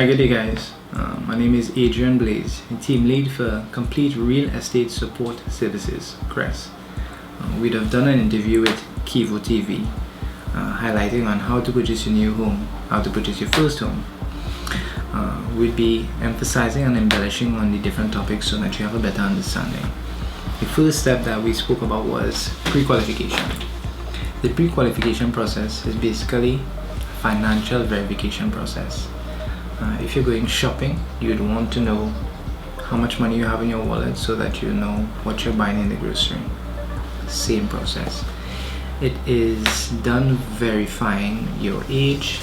Hi, good day guys. My name is Adrian Blaze, team lead for Complete Real Estate Support Services, Cress. We'd have done an interview with Kivo TV highlighting on how to purchase your new home, how to purchase your first home. We'd be emphasizing and embellishing on the different topics so that you have a better understanding. The first step that we spoke about was pre-qualification. The pre-qualification process is basically a financial verification process. If you're going shopping, you'd want to know how much money you have in your wallet so that you know what you're buying in the grocery. Same process. It is done verifying your age,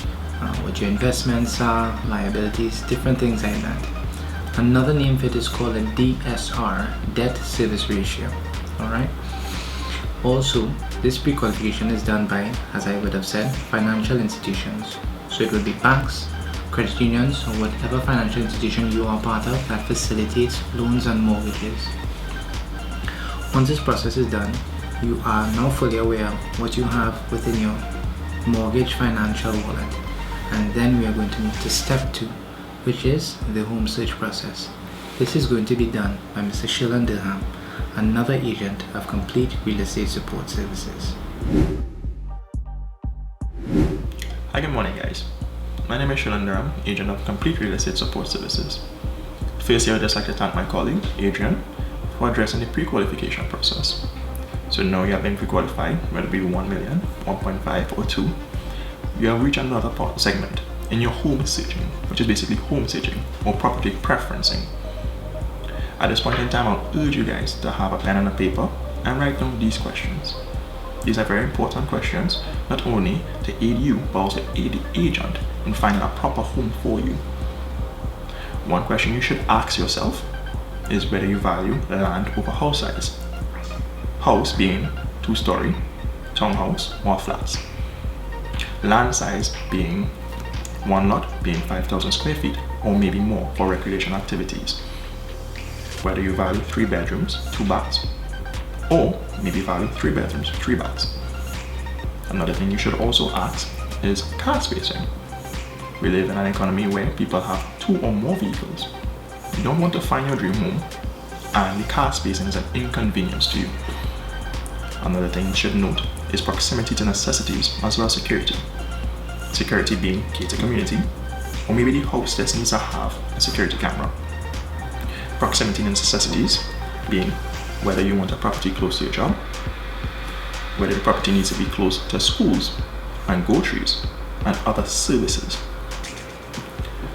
what your investments are, liabilities, different things like that. Another name for it is called a DSR, debt service ratio. Alright. Also, this pre-qualification is done by, as I would have said, financial institutions. So it would be banks, credit unions, or whatever financial institution you are part of that facilitates loans and mortgages. Once this process is done, you are now fully aware of what you have within your mortgage financial wallet. And then we are going to move to step 2, which is the home search process. This is going to be done by Mr. Sheldon Durham, another agent of Complete Real Estate Support Services. Hi, good morning guys. My name is Sheldon Durham, agent of Complete Real Estate Support Services. Firstly, I would just like to thank my colleague, Adrian, for addressing the pre-qualification process. So now you have been pre-qualified, whether it be 1 million, 1.5 or 2. You have reached another segment in your home searching, which is basically home searching or property preferencing. At this point in time, I'll urge you guys to have a pen and a paper and write down these questions. These are very important questions, not only to aid you, but also aid the agent in finding a proper home for you. One question you should ask yourself is whether you value land over house size. House being 2-story, townhouse or flats. Land size being one lot being 5,000 square feet or maybe more for recreation activities. Whether you value 3 bedrooms, 2 baths, or maybe value 3 bedrooms, 3 baths. Another thing you should also ask is car spacing. We live in an economy where people have 2 or more vehicles. You don't want to find your dream home and the car spacing is an inconvenience to you. Another thing you should note is proximity to necessities as well as security. Security being gated community, or maybe the house just needs to have a security camera. Proximity to necessities being whether you want a property close to your job, whether the property needs to be close to schools and groceries and other services.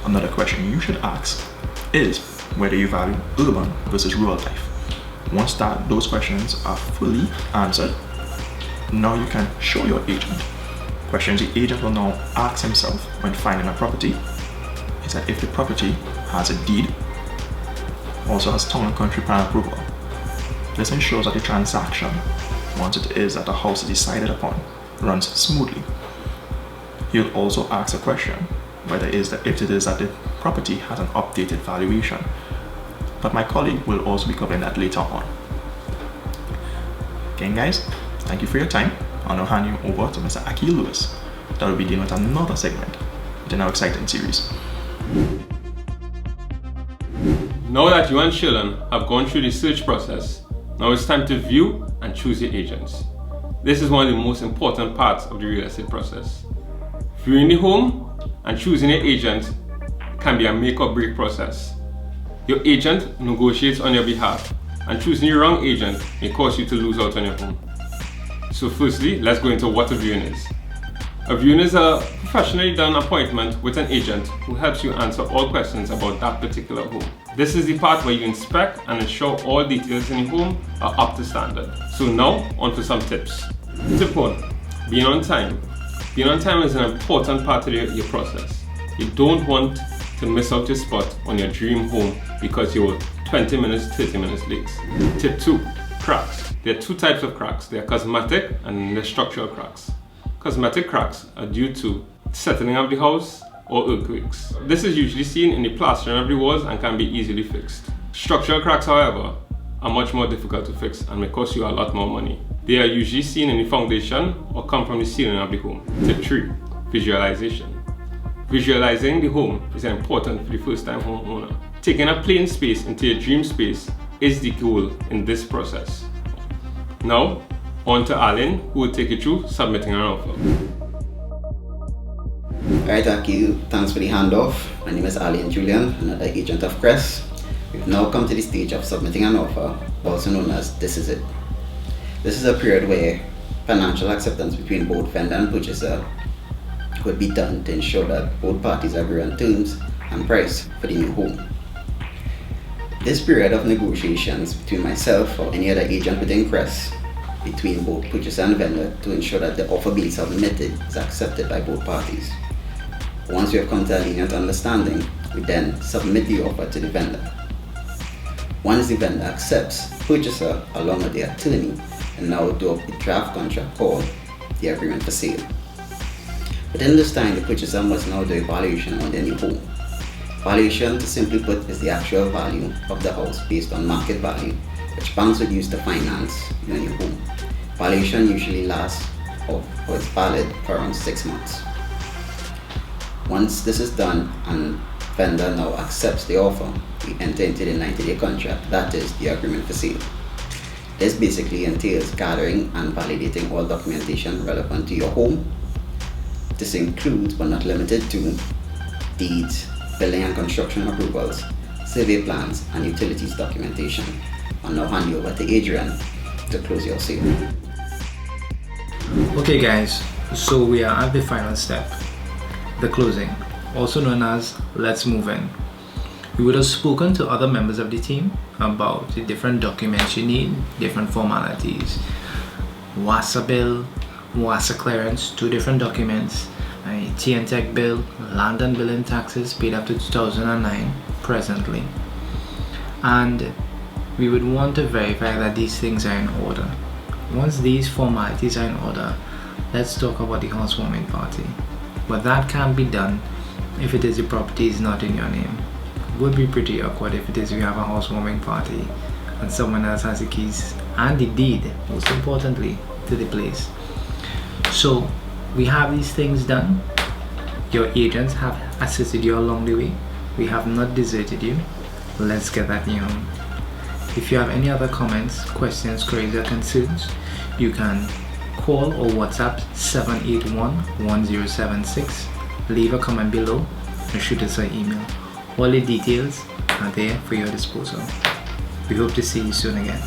Another question you should ask is whether you value urban versus rural life. Once those questions are fully answered, now you can show your agent. Questions the agent will now ask himself when finding a property is that if the property has a deed, also has town and country plan approval. This ensures that the transaction, once it is that the house is decided upon, runs smoothly. He'll also ask a question whether if it is that the property has an updated valuation. But my colleague will also be covering that later on. Again guys, thank you for your time. I'll now hand you over to Mr. Aki Lewis that will be dealing with another segment in our exciting series. Now that you and Sheldon have gone through the search process, now it's time to view and choose your agents. This is one of the most important parts of the real estate process. Viewing the home and choosing your agent can be a make or break process. Your agent negotiates on your behalf, and choosing the wrong agent may cause you to lose out on your home. So firstly, let's go into what a viewing is. A viewing is a professionally done appointment with an agent who helps you answer all questions about that particular home. This is the part where you inspect and ensure all details in the home are up to standard. So now, on to some tips. Tip 1. Being on time. Being on time is an important part of your process. You don't want to miss out your spot on your dream home because you're 20 minutes, 30 minutes late. Tip 2. Cracks. There are 2 types of cracks. They are cosmetic and they're structural cracks. Cosmetic cracks are due to settling of the house or earthquakes. This is usually seen in the plastering of the walls and can be easily fixed. Structural cracks, however, are much more difficult to fix and may cost you a lot more money. They are usually seen in the foundation or come from the ceiling of the home. Tip 3. Visualization. Visualizing the home is important for the first-time homeowner. Taking a plain space into your dream space is the goal in this process. Now, on to Alan, who will take you through submitting an offer. Alright, thank you. Thanks for the handoff. My name is A.R.E.A. Julian, another agent of Cress. We've now come to the stage of submitting an offer, also known as This Is It. This is a period where financial acceptance between both vendor and purchaser would be done to ensure that both parties agree on terms and price for the new home. This period of negotiations between myself or any other agent within Cress, between both purchaser and vendor, to ensure that the offer being submitted is accepted by both parties. Once we have come to a lenient understanding, we then submit the offer to the vendor. Once the vendor accepts, purchaser along with the attorney and now do up the draft contract called the agreement for sale. Within this time, the purchaser must now do a valuation on their new home. Valuation, to simply put, is the actual value of the house based on market value, which banks would use to finance your new home. Valuation usually lasts or is valid for around 6 months. Once this is done and vendor now accepts the offer, we enter into the 90-day contract, that is the agreement for sale. This basically entails gathering and validating all documentation relevant to your home. This includes, but not limited to, deeds, building and construction approvals, survey plans, and utilities documentation. I'll now hand you over to Adrian to close your sale. Okay guys, so we are at the final step, the closing, also known as Let's Move In. You would have spoken to other members of the team about the different documents you need, different formalities. WASA bill, WASA clearance, 2 different documents, a T&Tech bill, land and building taxes paid up to 2009 presently. And we would want to verify that these things are in order. Once these formalities are in order, let's talk about the housewarming party. But that can't be done if it is the property is not in your name. It would be pretty awkward if it is you have a housewarming party and someone else has the keys and the deed, most importantly, to the place. So we have these things done. Your agents have assisted you along the way. We have not deserted you. Let's get that new home. If you have any other comments, questions, queries, or concerns, you can call or WhatsApp 781-1076, leave a comment below, or shoot us an email. All the details are there for your disposal. We hope to see you soon again.